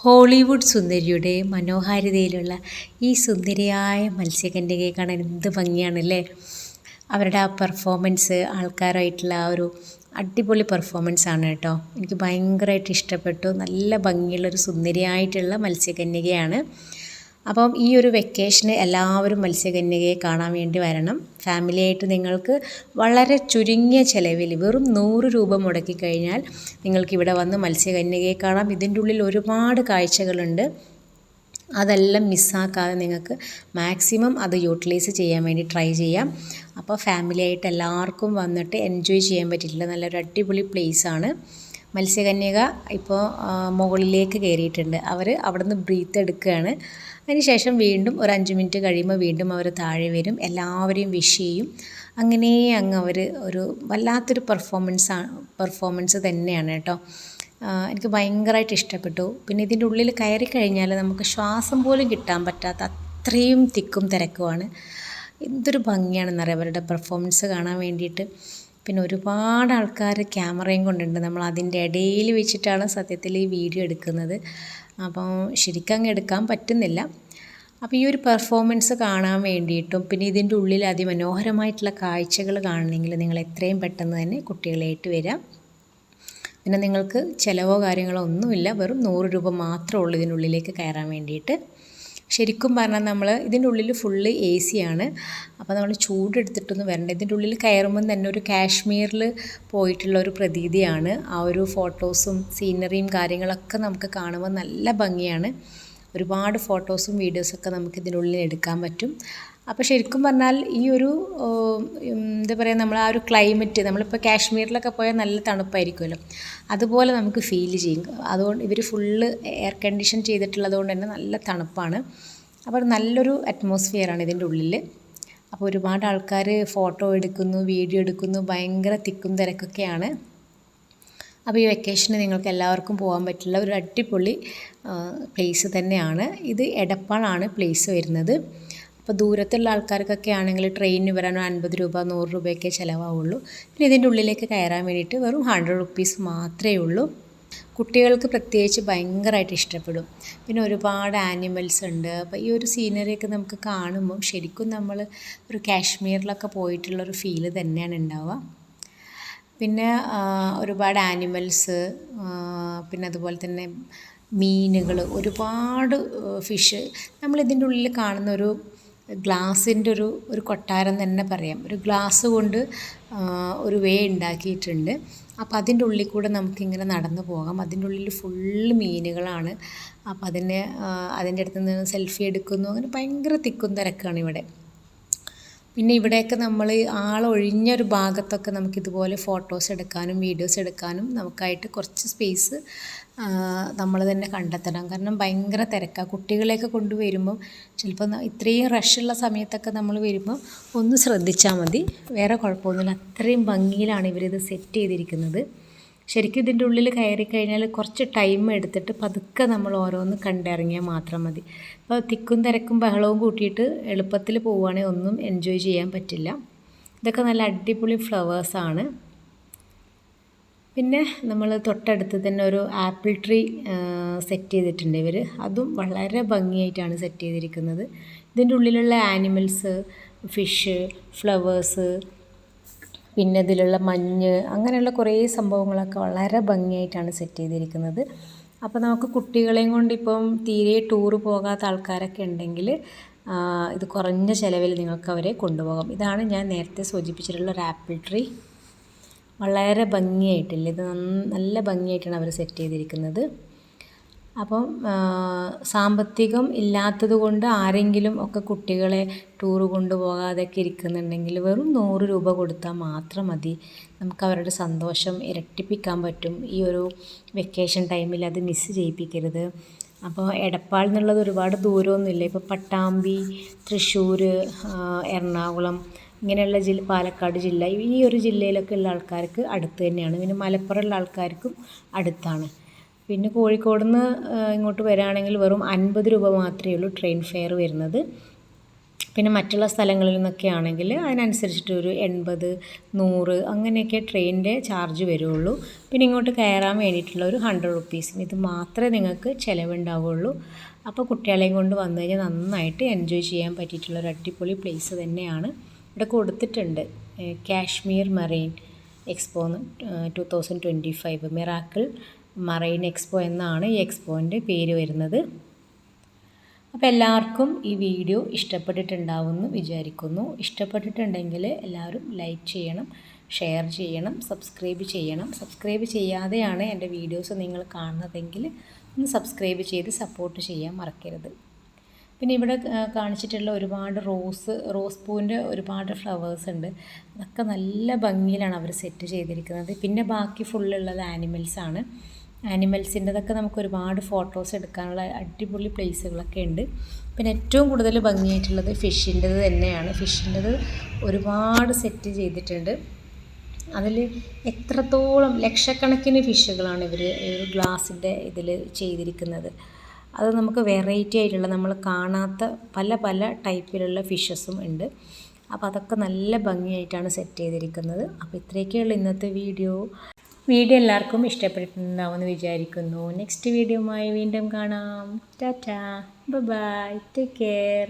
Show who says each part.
Speaker 1: Hollywood സുന്ദരിയുടെ മനോഹാരിതയിലുള്ള ഈ സുന്ദരിയായ മത്സ്യകന്യകയെ കാണാൻ എന്ത് ഭംഗിയാണല്ലേ. അവരുടെ ആ പെർഫോമൻസ്, ആൾക്കാരായിട്ടുള്ള ആ ഒരു അടിപൊളി പെർഫോമൻസ് ആണ് കേട്ടോ. എനിക്ക് ഭയങ്കരമായിട്ട് ഇഷ്ടപ്പെട്ടു. നല്ല ഭംഗിയുള്ളൊരു സുന്ദരിയായിട്ടുള്ള മത്സ്യകന്യകയാണ്. അപ്പം ഈ ഒരു വെക്കേഷന് എല്ലാവരും മത്സ്യകന്യകയെ കാണാൻ വേണ്ടി വരണം. ഫാമിലിയായിട്ട് നിങ്ങൾക്ക് വളരെ ചുരുങ്ങിയ ചിലവിൽ വെറും 100 രൂപ മുടക്കി കഴിഞ്ഞാൽ നിങ്ങൾക്കിവിടെ വന്ന് മത്സ്യകന്യകയെ കാണാം. ഇതിൻ്റെ ഉള്ളിൽ ഒരുപാട് കാഴ്ചകളുണ്ട്. അതെല്ലാം മിസ്സാക്കാതെ നിങ്ങൾക്ക് മാക്സിമം അത് യൂട്ടിലൈസ് ചെയ്യാൻ വേണ്ടി ട്രൈ ചെയ്യാം. അപ്പോൾ ഫാമിലിയായിട്ട് എല്ലാവർക്കും വന്നിട്ട് എൻജോയ് ചെയ്യാൻ പറ്റിയിട്ടുള്ള നല്ലൊരു അടിപൊളി പ്ലേസാണ്. മത്സ്യകന്യക ഇപ്പോൾ മുകളിലേക്ക് കയറിയിട്ടുണ്ട്. അവർ അവിടെ നിന്ന് ബ്രീത്ത് എടുക്കുകയാണ്. അതിനുശേഷം വീണ്ടും ഒരു 5 മിനിറ്റ് കഴിയുമ്പോൾ വീണ്ടും അവർ താഴെ വരും. എല്ലാവരെയും വിഷ് ചെയ്യും. അങ്ങനെ അങ്ങ് അവർ ഒരു വല്ലാത്തൊരു പെർഫോമൻസ് തന്നെയാണ് കേട്ടോ. എനിക്ക് ഭയങ്കരമായിട്ട് ഇഷ്ടപ്പെട്ടു. പിന്നെ ഇതിൻ്റെ ഉള്ളിൽ കയറി കഴിഞ്ഞാൽ നമുക്ക് ശ്വാസം പോലും കിട്ടാൻ പറ്റാത്ത അത്രയും തിക്കും തിരക്കുമാണ്. എന്തൊരു ഭംഗിയാണെന്നറിയാം അവരുടെ പെർഫോമൻസ് കാണാൻ വേണ്ടിയിട്ട്. പിന്നെ ഒരുപാട് ആൾക്കാർ ക്യാമറയും കൊണ്ടുണ്ട്. നമ്മൾ അതിൻ്റെ ഇടയിൽ വെച്ചിട്ടാണ് സത്യത്തിൽ ഈ വീഡിയോ എടുക്കുന്നത്. അപ്പം ശരിക്കും അങ്ങ് എടുക്കാൻ പറ്റുന്നില്ല. അപ്പോൾ ഈ ഒരു പെർഫോമൻസ് കാണാൻ വേണ്ടിയിട്ടും പിന്നെ ഇതിൻ്റെ ഉള്ളിൽ അതിമനോഹരമായിട്ടുള്ള കാഴ്ചകൾ കാണണമെങ്കിൽ നിങ്ങൾ എത്രയും പെട്ടെന്ന് തന്നെ കുട്ടികളായിട്ട് വരാം. പിന്നെ നിങ്ങൾക്ക് ചിലവോ കാര്യങ്ങളോ ഒന്നുമില്ല. വെറും 100 രൂപ മാത്രമേ ഉള്ളൂ ഇതിനുള്ളിലേക്ക് കയറാൻ വേണ്ടിയിട്ട്. ശരിക്കും പറഞ്ഞാൽ നമ്മൾ ഇതിൻ്റെ ഉള്ളിൽ ഫുള്ള് AC ആണ്. അപ്പോൾ നമ്മൾ ചൂടെടുത്തിട്ടൊന്നും വരണ്ട. ഇതിൻ്റെ ഉള്ളിൽ കയറുമ്പം തന്നെ ഒരു കാശ്മീരിൽ പോയിട്ടുള്ള ഒരു പ്രതീതിയാണ്. ആ ഒരു ഫോട്ടോസും സീനറിയും കാര്യങ്ങളൊക്കെ നമുക്ക് കാണുമ്പോൾ നല്ല ഭംഗിയാണ്. ഒരുപാട് ഫോട്ടോസും വീഡിയോസൊക്കെ നമുക്ക് ഇതിനുള്ളിൽ എടുക്കാൻ പറ്റും. അപ്പോൾ ശരിക്കും പറഞ്ഞാൽ ഈ ഒരു എന്താ പറയുക, നമ്മൾ ആ ഒരു ക്ലൈമറ്റ്, നമ്മളിപ്പോൾ കാശ്മീരിലൊക്കെ പോയാൽ നല്ല തണുപ്പായിരിക്കുമല്ലോ, അതുപോലെ നമുക്ക് ഫീൽ ചെയ്യും. അതുകൊണ്ട് ഇവർ ഫുള്ള് എയർ കണ്ടീഷൻ ചെയ്തിട്ടുള്ളത് കൊണ്ട് തന്നെ നല്ല തണുപ്പാണ്. അപ്പോൾ നല്ലൊരു അറ്റ്മോസ്ഫിയറാണ് ഇതിൻ്റെ ഉള്ളിൽ. അപ്പോൾ ഒരുപാട് ആൾക്കാർ ഫോട്ടോ എടുക്കുന്നു, വീഡിയോ എടുക്കുന്നു. ഭയങ്കര തിക്കും തിരക്കൊക്കെയാണ്. അപ്പോൾ ഈ വെക്കേഷന് നിങ്ങൾക്ക് എല്ലാവർക്കും പോകാൻ പറ്റുള്ള ഒരു അടിപൊളി പ്ലേസ് തന്നെയാണ് ഇത്. എടപ്പാളാണ് പ്ലേസ് വരുന്നത്. അപ്പോൾ ദൂരത്തുള്ള ആൾക്കാർക്കൊക്കെ ആണെങ്കിൽ ട്രെയിനിന് വരാൻ 50 രൂപ 100 രൂപയൊക്കെ ചിലവാവുള്ളൂ. പിന്നെ ഇതിൻ്റെ ഉള്ളിലേക്ക് കയറാൻ വേണ്ടിയിട്ട് വെറും 100 റുപ്പീസ് മാത്രമേ ഉള്ളൂ. കുട്ടികൾക്ക് പ്രത്യേകിച്ച് ഭയങ്കരമായിട്ട് ഇഷ്ടപ്പെടും. പിന്നെ ഒരുപാട് ആനിമൽസ് ഉണ്ട്. അപ്പോൾ ഈ ഒരു സീനറിയൊക്കെ നമുക്ക് കാണുമ്പം ശരിക്കും നമ്മൾ ഒരു കാശ്മീരിലൊക്കെ പോയിട്ടുള്ളൊരു ഫീല് തന്നെയാണ് ഉണ്ടാവുക. പിന്നെ ഒരുപാട് ആനിമൽസ്, പിന്നെ അതുപോലെ തന്നെ മീനുകൾ, ഒരുപാട് ഫിഷ്. നമ്മളിതിൻ്റെ ഉള്ളിൽ കാണുന്ന ഒരു ഗ്ലാസിൻ്റെ ഒരു കൊട്ടാരം തന്നെ പറയാം. ഒരു ഗ്ലാസ് കൊണ്ട് ഒരു വേ ഉണ്ടാക്കിയിട്ടുണ്ട്. അപ്പോൾ അതിൻ്റെ ഉള്ളിൽ കൂടെ നമുക്കിങ്ങനെ നടന്നു പോകാം. അതിൻ്റെ ഉള്ളിൽ ഫുള്ള് മീനുകളാണ്. അപ്പോൾ അതിൻ്റെ അടുത്ത് നിന്ന് സെൽഫി എടുക്കുന്നു. അങ്ങനെ ഭയങ്കര തിക്കും തിരക്കാണ് ഇവിടെ. പിന്നെ ഇവിടെയൊക്കെ നമ്മൾ ആളൊഴിഞ്ഞൊരു ഭാഗത്തൊക്കെ നമുക്കിതുപോലെ ഫോട്ടോസ് എടുക്കാനും വീഡിയോസ് എടുക്കാനും നമുക്കായിട്ട് കുറച്ച് സ്പേസ് നമ്മൾ തന്നെ കണ്ടെത്തണം. കാരണം ഭയങ്കര തിരക്കാണ്. കുട്ടികളെയൊക്കെ കൊണ്ടുവരുമ്പം ചിലപ്പോൾ ഇത്രയും റഷുള്ള സമയത്തൊക്കെ നമ്മൾ വരുമ്പോൾ ഒന്ന് ശ്രദ്ധിച്ചാൽ മതി. വേറെ കുഴപ്പമൊന്നുമില്ല. അത്രയും ഭംഗിയിലാണ് ഇവരിത് സെറ്റ് ചെയ്തിരിക്കുന്നത്. ശരിക്കും ഇതിൻ്റെ ഉള്ളിൽ കയറി കഴിഞ്ഞാൽ കുറച്ച് ടൈം എടുത്തിട്ട് പതുക്കെ നമ്മൾ ഓരോന്ന് കണ്ടിറങ്ങിയാൽ മാത്രം മതി. അപ്പോൾ തിക്കും തിരക്കും ബഹളവും കൂട്ടിയിട്ട് എളുപ്പത്തിൽ പോവുകയാണെങ്കിൽ ഒന്നും എൻജോയ് ചെയ്യാൻ പറ്റില്ല. ഇതൊക്കെ നല്ല അടിപൊളി ഫ്ലവേഴ്സാണ്. പിന്നെ നമ്മൾ തൊട്ടടുത്ത് തന്നെ ഒരു ആപ്പിൾ ട്രീ സെറ്റ് ചെയ്തിട്ടുണ്ട് ഇവർ. അതും വളരെ ഭംഗിയായിട്ടാണ് സെറ്റ് ചെയ്തിരിക്കുന്നത്. ഇതിൻ്റെ ഉള്ളിലുള്ള ആനിമൽസ്, ഫിഷ്, ഫ്ലവേഴ്സ്, പിന്നെ ഇതിലുള്ള മഞ്ഞ്, അങ്ങനെയുള്ള കുറേ സംഭവങ്ങളൊക്കെ വളരെ ഭംഗിയായിട്ടാണ് സെറ്റ് ചെയ്തിരിക്കുന്നത്. അപ്പോൾ നമുക്ക് കുട്ടികളെയും കൊണ്ട് ഇപ്പം തീരെ ടൂറ് പോകാത്ത ആൾക്കാരൊക്കെ ഉണ്ടെങ്കിൽ ഇത് കുറഞ്ഞ ചിലവിൽ നിങ്ങൾക്ക് അവരെ കൊണ്ടുപോകാം. ഇതാണ് ഞാൻ നേരത്തെ സൂചിപ്പിച്ചിട്ടുള്ള ഒരു ആപ്പിൾ ട്രീ. വളരെ ഭംഗിയായിട്ടില്ല, ഇത് നല്ല ഭംഗിയായിട്ടാണ് അവർ സെറ്റ് ചെയ്തിരിക്കുന്നത്. അപ്പം സാമ്പത്തികം ഇല്ലാത്തത് കൊണ്ട് ആരെങ്കിലും ഒക്കെ കുട്ടികളെ ടൂറ് കൊണ്ടുപോകാതെയൊക്കെ ഇരിക്കുന്നുണ്ടെങ്കിൽ വെറും 100 രൂപ കൊടുത്താൽ മാത്രം മതി. നമുക്ക് അവരുടെ സന്തോഷം ഇരട്ടിപ്പിക്കാൻ പറ്റും. ഈ ഒരു വെക്കേഷൻ ടൈമിൽ അത് മിസ്സ് ചെയ്യിപ്പിക്കരുത്. അപ്പോൾ എടപ്പാൾ എന്നുള്ളത് ഒരുപാട് ദൂരമൊന്നുമില്ല. ഇപ്പോൾ പട്ടാമ്പി, തൃശ്ശൂർ, എറണാകുളം, ഇങ്ങനെയുള്ള പാലക്കാട് ജില്ല, ഈ ഒരു ജില്ലയിലൊക്കെ ഉള്ള ആൾക്കാർക്ക് അടുത്ത് തന്നെയാണ്. പിന്നെ മലപ്പുറമുള്ള ആൾക്കാർക്കും അടുത്താണ്. പിന്നെ കോഴിക്കോട് നിന്ന് ഇങ്ങോട്ട് വരികയാണെങ്കിൽ വെറും 50 രൂപ മാത്രമേ ഉള്ളൂ ട്രെയിൻ ഫെയർ വരുന്നത്. പിന്നെ മറ്റുള്ള സ്ഥലങ്ങളിൽ നിന്നൊക്കെ ആണെങ്കിൽ അതിനനുസരിച്ചിട്ട് ഒരു 80, 100 അങ്ങനെയൊക്കെ ട്രെയിനിൻ്റെ ചാർജ് വരുള്ളൂ. പിന്നെ ഇങ്ങോട്ട് കയറാൻ വേണ്ടിയിട്ടുള്ള ഒരു 100 റുപ്പീസ്. ഇത് മാത്രമേ നിങ്ങൾക്ക് ചിലവുണ്ടാവുള്ളൂ. അപ്പോൾ കുട്ടികളെയും കൊണ്ട് വന്നു കഴിഞ്ഞാൽ നന്നായിട്ട് എൻജോയ് ചെയ്യാൻ പറ്റിയിട്ടുള്ള ഒരു അടിപൊളി പ്ലേസ് തന്നെയാണ്. ഇവിടെ കൊടുത്തിട്ടുണ്ട് Kashmir marine expo 2025 miracle marine expo എന്നാണ് ഈ എക്സ്പോൻ്റെ പേര് വരുന്നത്. അപ്പോൾ എല്ലാവർക്കും ഈ വീഡിയോ ഇഷ്ടപ്പെട്ടിട്ടുണ്ടാവുമെന്ന് വിചാരിക്കുന്നു. ഇഷ്ടപ്പെട്ടിട്ടുണ്ടെങ്കിൽ എല്ലാവരും ലൈക്ക് ചെയ്യണം, ഷെയർ ചെയ്യണം, സബ്സ്ക്രൈബ് ചെയ്യണം. സബ്സ്ക്രൈബ് ചെയ്യാതെയാണ് എൻ്റെ വീഡിയോസ് നിങ്ങൾ കാണുന്നതെങ്കിൽ ഒന്ന് സബ്സ്ക്രൈബ് ചെയ്ത് സപ്പോർട്ട് ചെയ്യാൻ മറക്കരുത്. പിന്നെ ഇവിടെ കാണിച്ചിട്ടുള്ള ഒരുപാട് റോസ് പൂവിൻ്റെ ഒരുപാട് ഫ്ലവേഴ്സ് ഉണ്ട്. അതൊക്കെ നല്ല ഭംഗിയിലാണ് അവർ സെറ്റ് ചെയ്തിരിക്കുന്നത്. പിന്നെ ബാക്കി ഫുള്ളുള്ളത് ആനിമൽസാണ്. ആനിമൽസിൻ്റെതൊക്കെ നമുക്ക് ഒരുപാട് ഫോട്ടോസ് എടുക്കാനുള്ള അടിപൊളി പ്ലേസുകളൊക്കെ ഉണ്ട്. പിന്നെ ഏറ്റവും കൂടുതൽ ഭംഗിയായിട്ടുള്ളത് ഫിഷിൻ്റെത് തന്നെയാണ്. ഫിഷിൻ്റെത് ഒരുപാട് സെറ്റ് ചെയ്തിട്ടുണ്ട്. അതിൽ എത്രത്തോളം ലക്ഷക്കണക്കിന് ഫിഷുകളാണ് ഇവർ ഒരു ഗ്ലാസിൻ്റെ ഇതിൽ ചെയ്തിരിക്കുന്നത്. അത് നമുക്ക് വെറൈറ്റി ആയിട്ടുള്ള നമ്മൾ കാണാത്ത പല പല ടൈപ്പിലുള്ള ഫിഷസും ഉണ്ട്. അപ്പോൾ അതൊക്കെ നല്ല ഭംഗിയായിട്ടാണ് സെറ്റ് ചെയ്തിരിക്കുന്നത്. അപ്പോൾ ഇത്രയൊക്കെയുള്ള ഇന്നത്തെ വീഡിയോ എല്ലാവർക്കും ഇഷ്ടപ്പെട്ടിട്ടുണ്ടാവുമെന്ന് വിചാരിക്കുന്നു. നെക്സ്റ്റ് വീഡിയോയുമായി വീണ്ടും കാണാം. Tata, bye, take care.